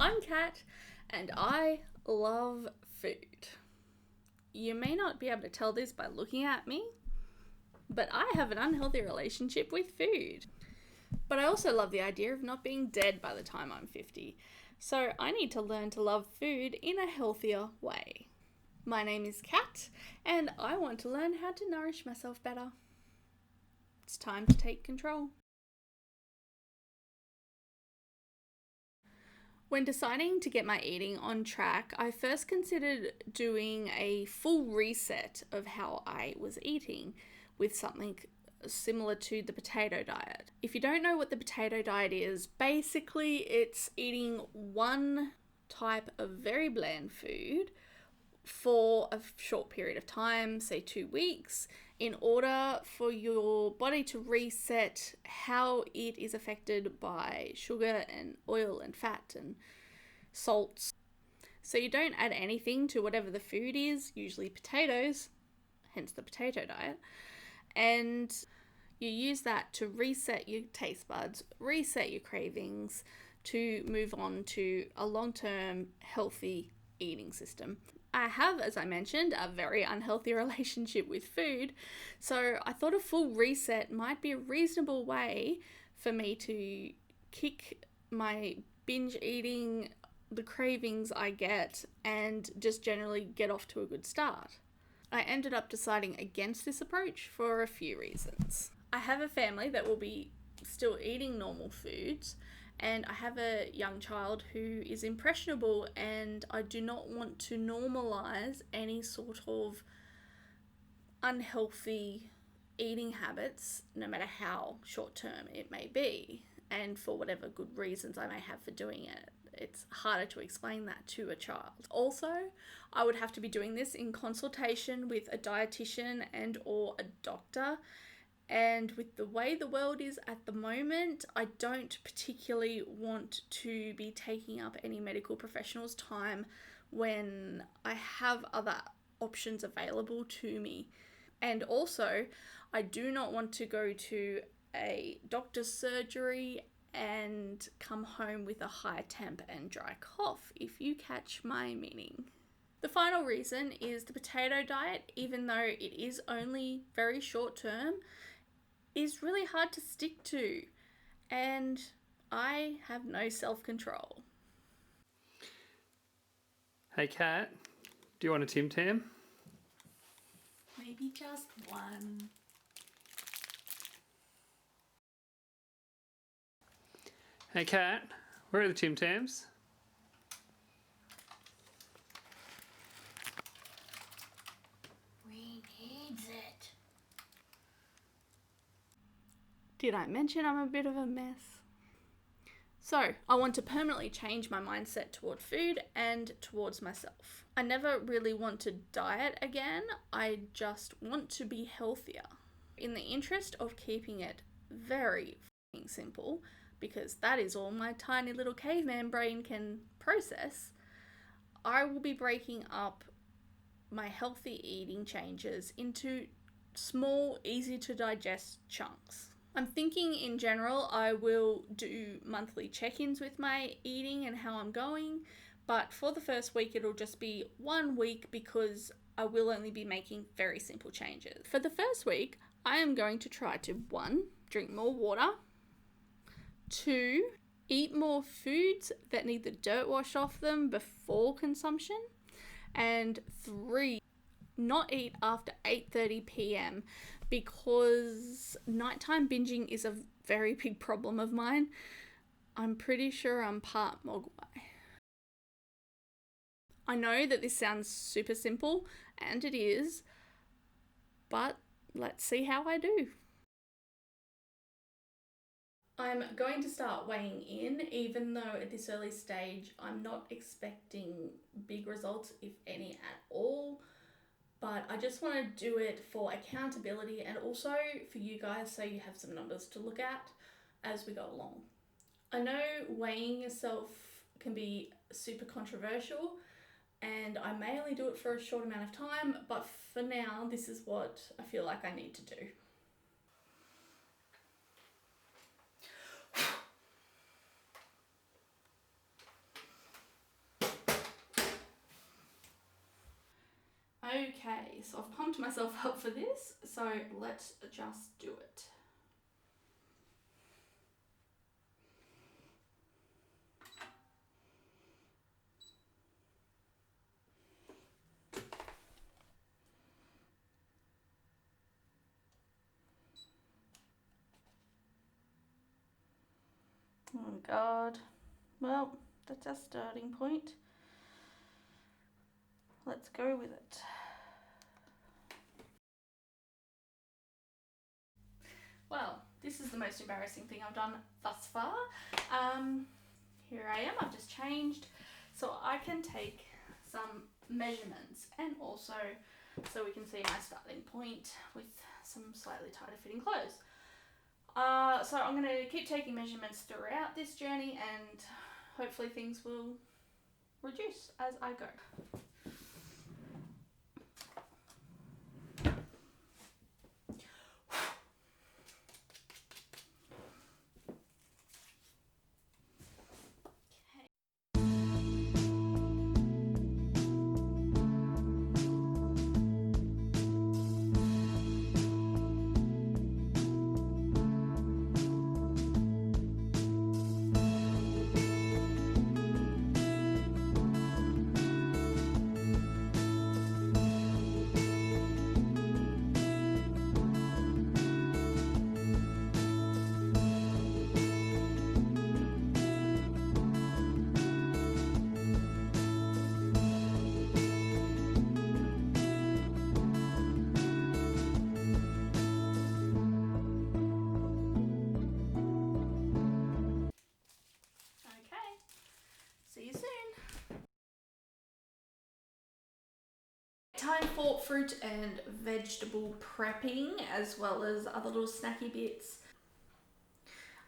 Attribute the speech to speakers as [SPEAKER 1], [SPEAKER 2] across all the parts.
[SPEAKER 1] I'm Kat, and I love food. You may not be able to tell this by looking at me, but I have an unhealthy relationship with food. But I also love the idea of not being dead by the time I'm 50, so I need to learn to love food in a healthier way. My name is Kat, and I want to learn how to nourish myself better. It's time to take control. When deciding to get my eating on track, I first considered doing a full reset of how I was eating with something similar to the potato diet. If you don't know what the potato diet is, basically it's eating one type of very bland food for a short period of time, say 2 weeks, in order for your body to reset how it is affected by sugar and oil and fat and salts. So you don't add anything to whatever the food is, usually potatoes, hence the potato diet, and you use that to reset your taste buds, reset your cravings, to move on to a long-term healthy eating system. I have, as I mentioned, a very unhealthy relationship with food, so I thought a full reset might be a reasonable way for me to kick my binge eating, the cravings I get, and just generally get off to a good start. I ended up deciding against this approach for a few reasons. I have a family that will be still eating normal foods, and I have a young child who is impressionable, and I do not want to normalize any sort of unhealthy eating habits, no matter how short term it may be, and for whatever good reasons I may have for doing it. It's harder to explain that to a child. Also, I would have to be doing this in consultation with a dietitian and or a doctor. And with the way the world is at the moment, I don't particularly want to be taking up any medical professionals' time when I have other options available to me. And also, I do not want to go to a doctor's surgery and come home with a high temp and dry cough, if you catch my meaning. The final reason is the potato diet, even though it is only very short term, is really hard to stick to, and I have no self-control.
[SPEAKER 2] Hey Kat, do you want a Tim Tam?
[SPEAKER 1] Maybe just one.
[SPEAKER 2] Hey Kat, where are the Tim Tams?
[SPEAKER 1] We needs it. Did I mention I'm a bit of a mess? So, I want to permanently change my mindset toward food and towards myself. I never really want to diet again, I just want to be healthier. In the interest of keeping it very simple, because that is all my tiny little caveman brain can process, I will be breaking up my healthy eating changes into small, easy to digest chunks. I'm thinking in general I will do monthly check-ins with my eating and how I'm going, but for the first week it'll just be 1 week because I will only be making very simple changes. For the first week, I am going to try to 1, drink more water, 2, eat more foods that need the dirt washed off them before consumption, and 3, not eat after 8:30 p.m. because nighttime binging is a very big problem of mine. I'm pretty sure I'm part Mogwai. I know that this sounds super simple, and it is, but let's see how I do. I'm going to start weighing in, even though at this early stage I'm not expecting big results, if any at all. But I just want to do it for accountability and also for you guys so you have some numbers to look at as we go along. I know weighing yourself can be super controversial, and I may only do it for a short amount of time, but for now this is what I feel like I need to do. Okay, so I've pumped myself up for this, so let's just do it. Oh God. Well, that's our starting point. Let's go with it. Well, this is the most embarrassing thing I've done thus far. Here I am, I've just changed. So I can take some measurements and also so we can see my starting point with some slightly tighter fitting clothes. So I'm going to keep taking measurements throughout this journey and hopefully things will reduce as I go. See you soon. Time for fruit and vegetable prepping as well as other little snacky bits.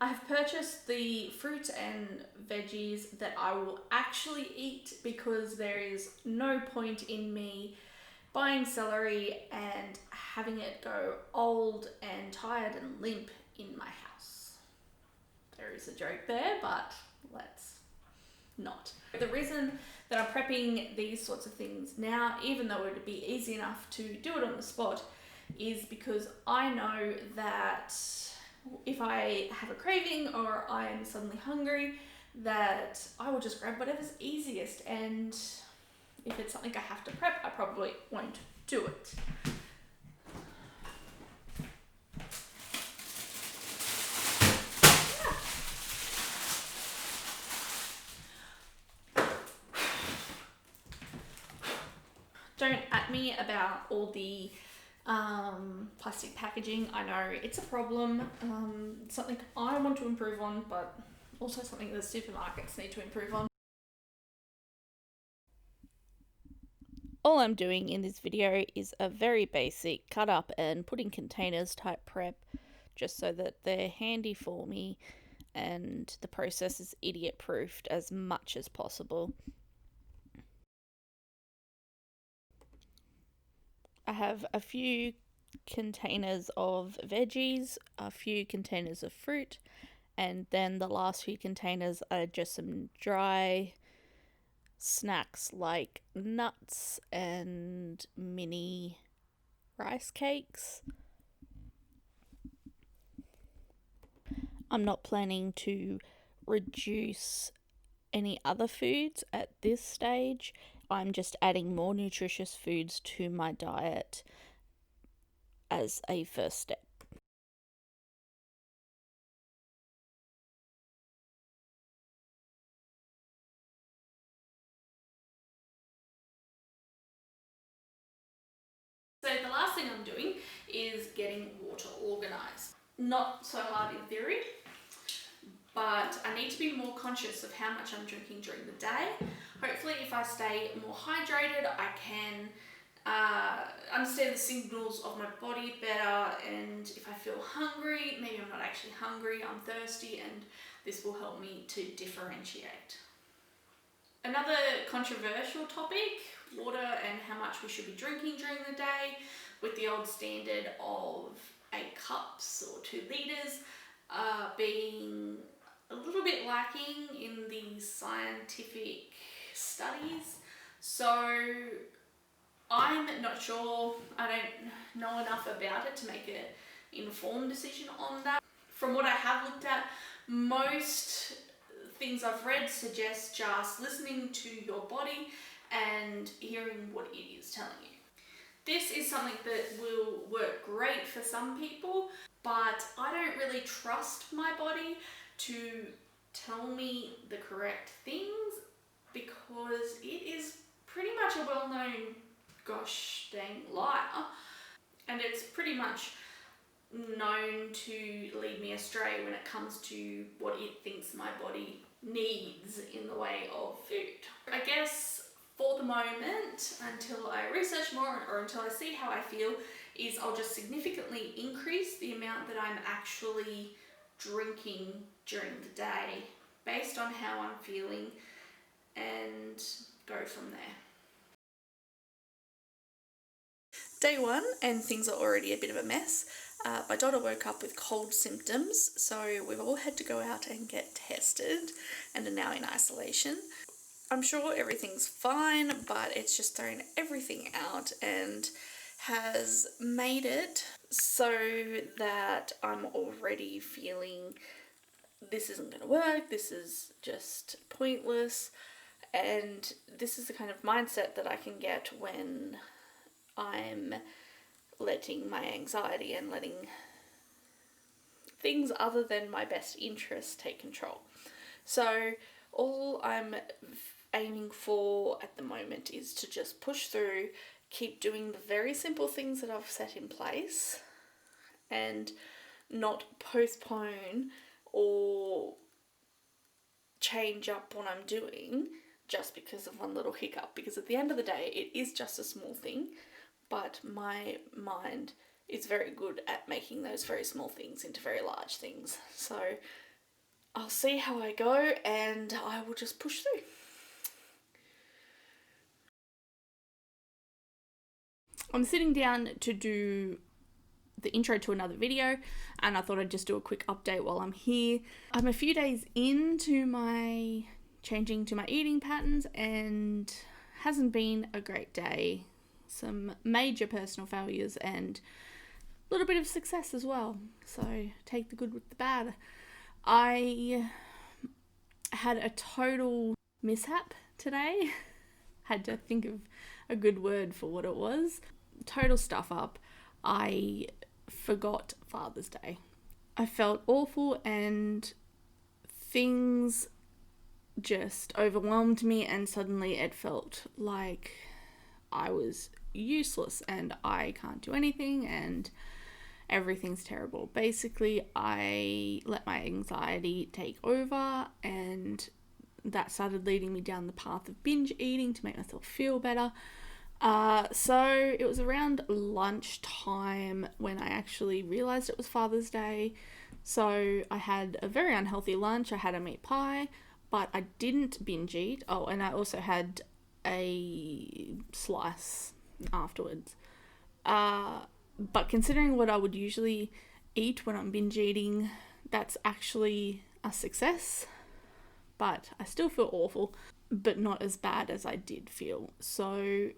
[SPEAKER 1] I have purchased the fruit and veggies that I will actually eat because there is no point in me buying celery and having it go old and tired and limp in my house. There is a joke there, but let's not. The reason that I'm prepping these sorts of things now, even though it would be easy enough to do it on the spot, is because I know that if I have a craving or I am suddenly hungry, that I will just grab whatever's easiest, and if it's something I have to prep, I probably won't do it. Don't at me about all the plastic packaging. I know it's a problem, something I want to improve on, but also something that supermarkets need to improve on. All I'm doing in this video is a very basic cut up and put in containers type prep, just so that they're handy for me and the process is idiot proofed as much as possible. I have a few containers of veggies, a few containers of fruit, and then the last few containers are just some dry snacks like nuts and mini rice cakes. I'm not planning to reduce any other foods at this stage. I'm just adding more nutritious foods to my diet as a first step. So the last thing I'm doing is getting water organised. Not so hard in theory, but I need to be more conscious of how much I'm drinking during the day. Hopefully if I stay more hydrated, I can understand the signals of my body better, and if I feel hungry, maybe I'm not actually hungry, I'm thirsty, and this will help me to differentiate. Another controversial topic, water and how much we should be drinking during the day, with the old standard of 8 cups or 2 litres being a little bit lacking in the scientific studies. So I'm not sure. I don't know enough about it to make an informed decision on that. From what I have looked at, most things I've read suggest just listening to your body and hearing what it is telling you. This is something that will work great for some people, but I don't really trust my body to tell me the correct things because it is pretty much a well-known gosh dang liar, and it's pretty much known to lead me astray when it comes to what it thinks my body needs in the way of food. I guess for the moment, until I research more or until I see how I feel, is I'll just significantly increase the amount that I'm actually drinking during the day based on how I'm feeling and go from there. Day one, and things are already a bit of a mess. My daughter woke up with cold symptoms, so we've all had to go out and get tested and are now in isolation. I'm sure everything's fine, but it's just thrown everything out and has made it so that I'm already feeling this isn't going to work, this is just pointless, and this is the kind of mindset that I can get when I'm letting my anxiety and letting things other than my best interests take control. So all I'm aiming for at the moment is to just push through, keep doing the very simple things that I've set in place, and not postpone or change up what I'm doing just because of one little hiccup. Because at the end of the day, it is just a small thing, but my mind is very good at making those very small things into very large things. So I'll see how I go, and I will just push through. I'm sitting down to do the intro to another video, and I thought I'd just do a quick update while I'm here. I'm a few days into my changing to my eating patterns, and hasn't been a great day. Some major personal failures and a little bit of success as well. So take the good with the bad. I had a total mishap today. Had to think of a good word for what it was. Total stuff up. I forgot Father's Day. I felt awful and things just overwhelmed me, and suddenly it felt like I was useless and I can't do anything and everything's terrible. Basically, I let my anxiety take over, and that started leading me down the path of binge eating to make myself feel better. So it was around lunchtime when I actually realized it was Father's Day. So I had a very unhealthy lunch. I had a meat pie, but I didn't binge eat. Oh, and I also had a slice afterwards. But considering what I would usually eat when I'm binge eating, that's actually a success. But I still feel awful, but not as bad as I did feel. So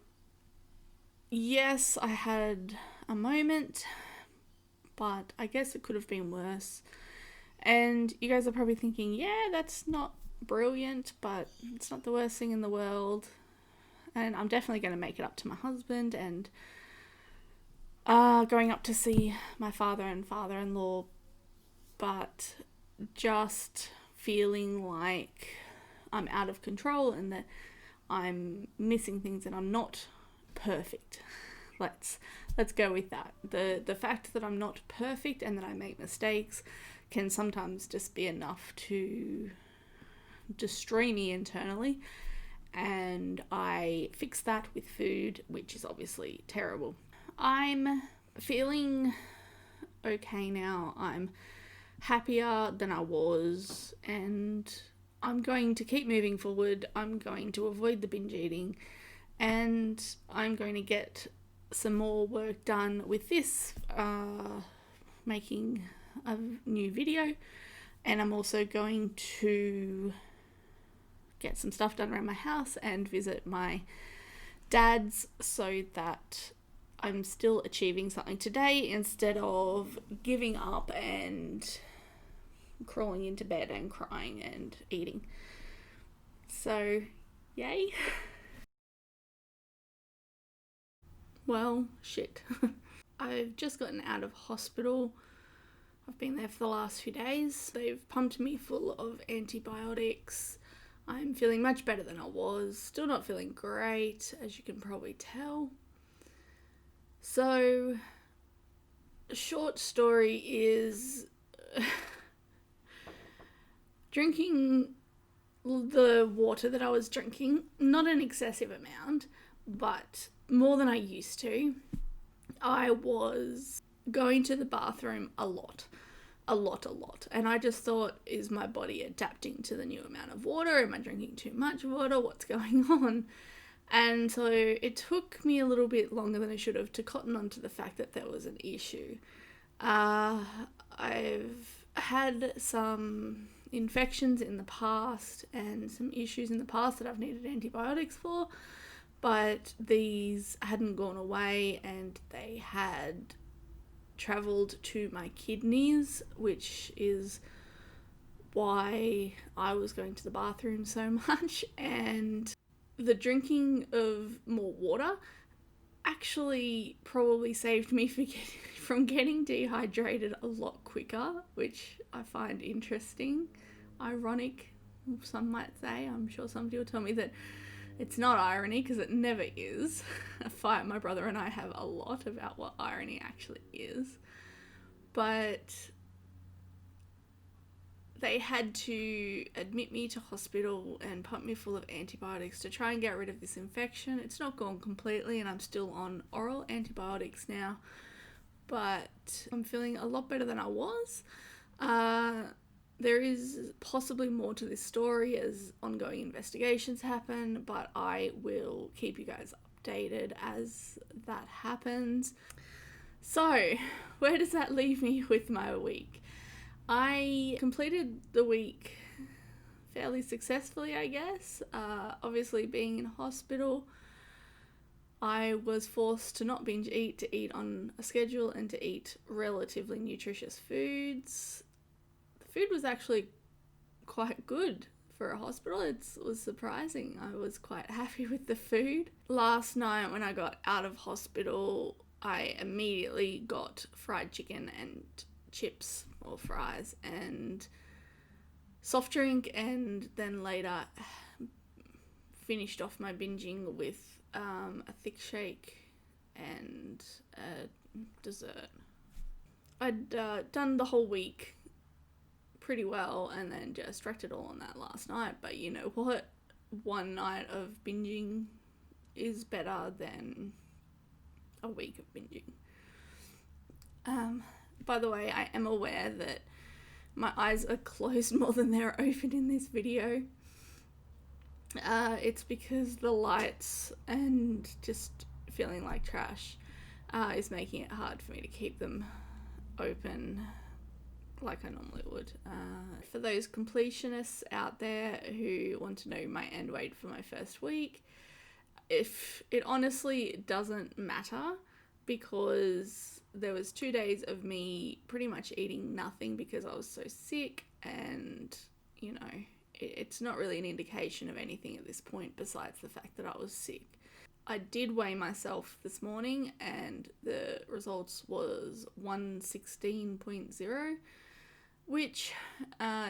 [SPEAKER 1] yes, I had a moment, but I guess it could have been worse. And you guys are probably thinking, yeah, that's not brilliant, but it's not the worst thing in the world. And I'm definitely going to make it up to my husband, and going up to see my father and father-in-law, but just feeling like I'm out of control and that I'm missing things and I'm not perfect. Let's go with that. The fact that I'm not perfect and that I make mistakes can sometimes just be enough to destroy me internally, and I fix that with food, which is obviously terrible. I'm feeling okay now. I'm happier than I was, and I'm going to keep moving forward. I'm going to avoid the binge eating, and I'm going to get some more work done with this, making a new video, and I'm also going to get some stuff done around my house and visit my DADs so that I'm still achieving something today instead of giving up and crawling into bed and crying and eating. So, yay. Well, shit. I've just gotten out of hospital. I've been there for the last few days. They've pumped me full of antibiotics. I'm feeling much better than I was. Still not feeling great, as you can probably tell. So, the short story is drinking the water that I was drinking, not an excessive amount, but more than I used to. I was going to the bathroom a lot. And I just thought, is my body adapting to the new amount of water? Am I drinking too much water? What's going on? And so it took me a little bit longer than I should have to cotton on to the fact that there was an issue. I've had some infections in the past and some issues in the past that I've needed antibiotics for, but these hadn't gone away and they had travelled to my kidneys, which is why I was going to the bathroom so much. And the drinking of more water actually probably saved me from getting dehydrated a lot quicker, which I find interesting. Ironic, some might say. I'm sure somebody will tell me that it's not irony, because it never is. A fight my brother and I have a lot about what irony actually is. But they had to admit me to hospital and pump me full of antibiotics to try and get rid of this infection. It's not gone completely and I'm still on oral antibiotics now, but I'm feeling a lot better than I was. There is possibly more to this story as ongoing investigations happen, but I will keep you guys updated as that happens. So, where does that leave me with my week? I completed the week fairly successfully, I guess. Obviously, being in hospital, I was forced to not binge eat, to eat on a schedule, and to eat relatively nutritious foods. The food was actually quite good for a hospital. It was surprising. I was quite happy with the food. Last night when I got out of hospital, I immediately got fried chicken and chips or fries and soft drink, and then later finished off my binging with a thick shake and a dessert. I'd done the whole week pretty well and then just wrecked it all on that last night, but you know what? One night of binging is better than a week of binging. By the way, I am aware that my eyes are closed more than they're open in this video. It's because the lights and just feeling like trash is making it hard for me to keep them open like I normally would. For those completionists out there who want to know my end weight for my first week, if it honestly doesn't matter, because there was 2 days of me pretty much eating nothing because I was so sick, and you know, it's not really an indication of anything at this point besides the fact that I was sick. I did weigh myself this morning and the results was 116.0, which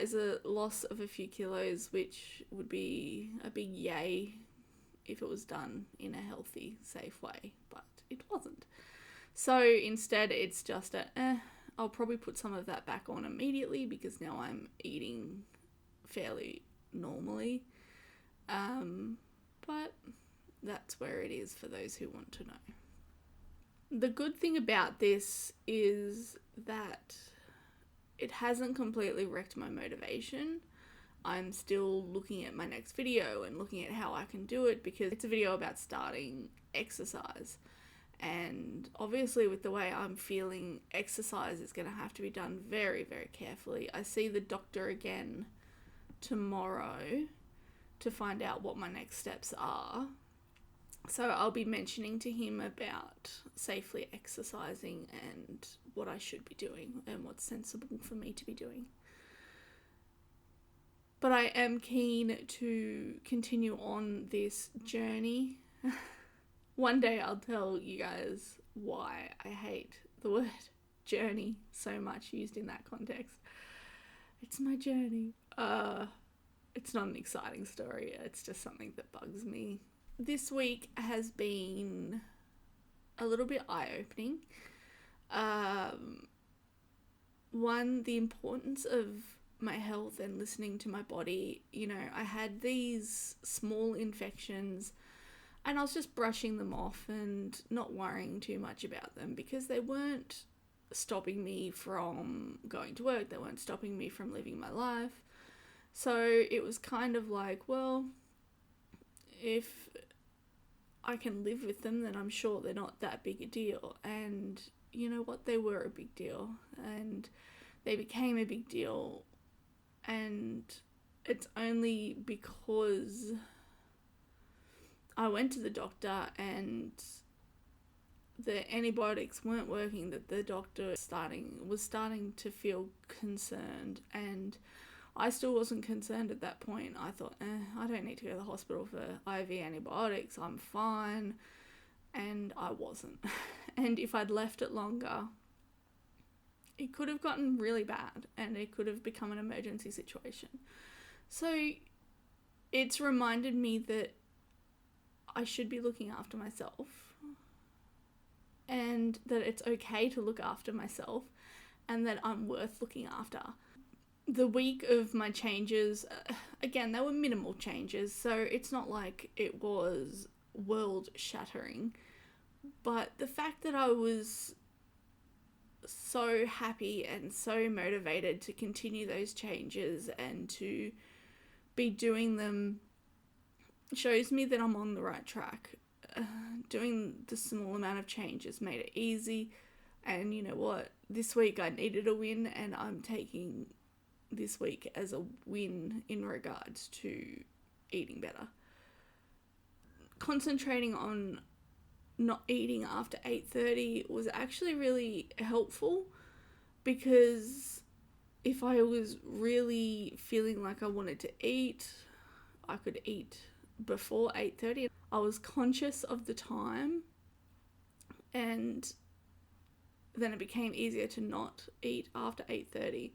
[SPEAKER 1] is a loss of a few kilos, which would be a big yay if it was done in a healthy, safe way, but it wasn't. So instead it's just I'll probably put some of that back on immediately because now I'm eating fairly normally. But that's where it is for those who want to know. The good thing about this is that it hasn't completely wrecked my motivation. I'm still looking at my next video and looking at how I can do it because it's a video about starting exercise. And obviously with the way I'm feeling, exercise is going to have to be done very, very carefully. I see the doctor again tomorrow to find out what my next steps are. So I'll be mentioning to him about safely exercising and what I should be doing and what's sensible for me to be doing. But I am keen to continue on this journey. One day I'll tell you guys why I hate the word journey so much used in that context. It's my journey. It's not an exciting story. It's just something that bugs me. This week has been a little bit eye-opening. One, the importance of my health and listening to my body. You know, I had these small infections and I was just brushing them off and not worrying too much about them because they weren't stopping me from going to work. They weren't stopping me from living my life. So it was kind of like, well, if I can live with them, then I'm sure they're not that big a deal. And you know what? They were a big deal. And they became a big deal. And it's only because I went to the doctor and the antibiotics weren't working that the doctor was starting to feel concerned, and I still wasn't concerned at that point. I thought, I don't need to go to the hospital for IV antibiotics, I'm fine. And I wasn't. And if I'd left it longer, it could have gotten really bad and it could have become an emergency situation. So it's reminded me that I should be looking after myself and that it's okay to look after myself and that I'm worth looking after. The week of my changes, again, they were minimal changes, so it's not like it was world shattering, but the fact that I was so happy and so motivated to continue those changes and to be doing them shows me that I'm on the right track. Doing the small amount of changes made it easy, and you know what, this week I needed a win and I'm taking this week as a win in regards to eating better. Concentrating on not eating after 8:30 was actually really helpful, because if I was really feeling like I wanted to eat, I could eat before 8:30. I was conscious of the time, and then it became easier to not eat after 8:30.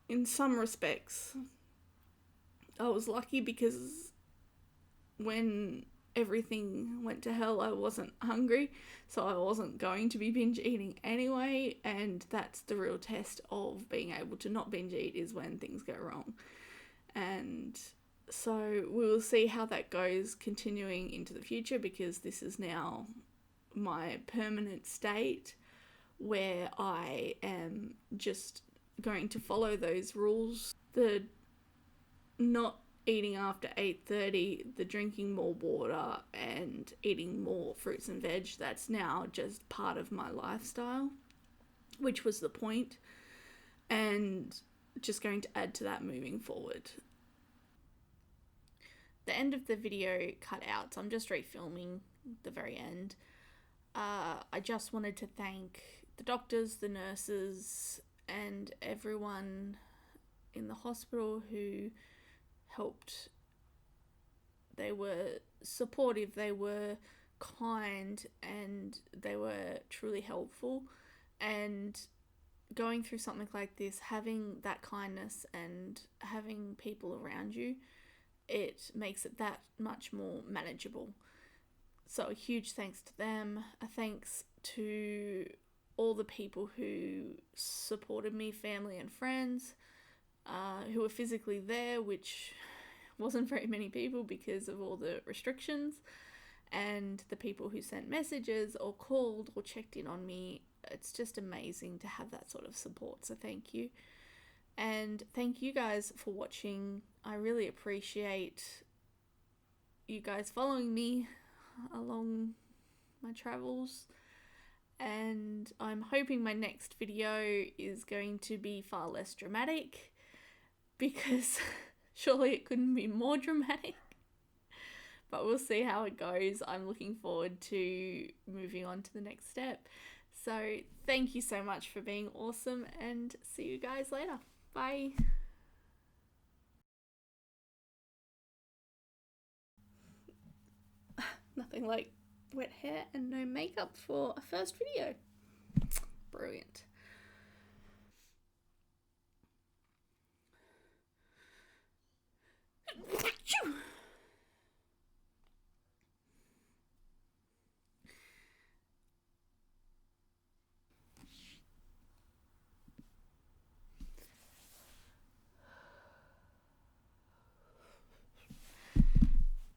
[SPEAKER 1] In some respects, I was lucky because when everything went to hell, I wasn't hungry, so I wasn't going to be binge eating anyway, and that's the real test of being able to not binge eat, is when things go wrong. And so we will see how that goes continuing into the future, because this is now my permanent state where I am just going to follow those rules. The not eating after 8:30, the drinking more water and eating more fruits and veg, that's now just part of my lifestyle, which was the point, and just going to add to that moving forward. The end of the video cut out, so I'm just refilming the very end. I just wanted to thank the doctors, the nurses, and everyone in the hospital who helped. They were supportive, they were kind, and they were truly helpful. And going through something like this, having that kindness and having people around you, it makes it that much more manageable. So a huge thanks to them. A thanks to all the people who supported me, family and friends, who were physically there, which wasn't very many people because of all the restrictions, and the people who sent messages or called or checked in on me. It's just amazing to have that sort of support, so thank you. And thank you guys for watching. I really appreciate you guys following me along my travels, and I'm hoping my next video is going to be far less dramatic, because surely it couldn't be more dramatic. but we'll see how it goes. I'm looking forward to moving on to the next step. So thank you so much for being awesome, and see you guys later. Bye. Nothing like wet hair and no makeup for a first video. Brilliant.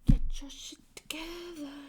[SPEAKER 1] Get your shit together.